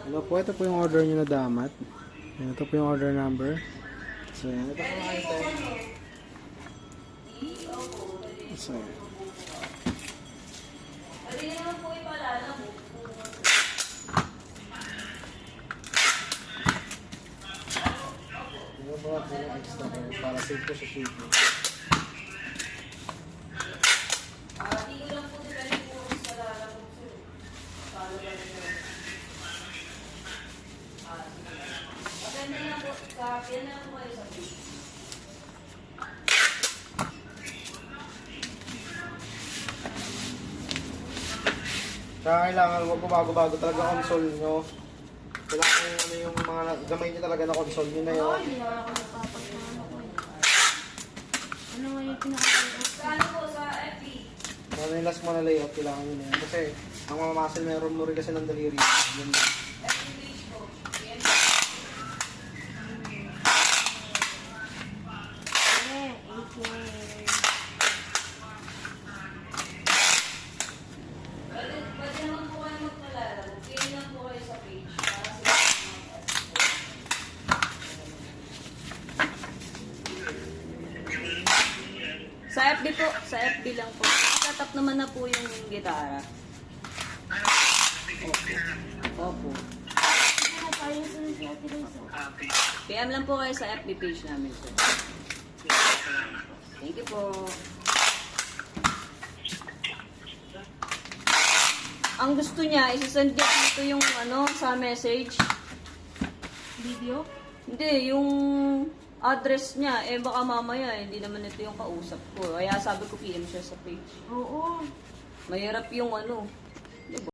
Hello po, ito po yung order nyo na damat. Ayan, ito po yung order number. So, yan. Ito po yung item. So, yan. Ito po yung extra para save ko sa shipping. Kaya kailangan wag po bago-bago talaga console nyo. Kailangan yung, ano, yung mga gamay nyo talaga na console nyo na yun. Hindi ako napapagkano ko eh. Ano nga yung pinaka-layout? Saan po sa FB? Ano yung last mo na layout, kailangan nyo na yan. Kasi ang mamamasal meron mo rin kasi ng daliri. Yun. Sa FB po, sa FB lang po. Tatap naman na po yung gitara. Opo. PM lang po kayo sa FB page namin, sir. Thank you po. Ang gusto niya, isasend niya dito yung ano, sa message. Video? Hindi, yung address niya, eh baka mamaya, hindi naman ito yung kausap ko. Kaya sabi ko PM siya sa page. Oo. Mahirap yung ano,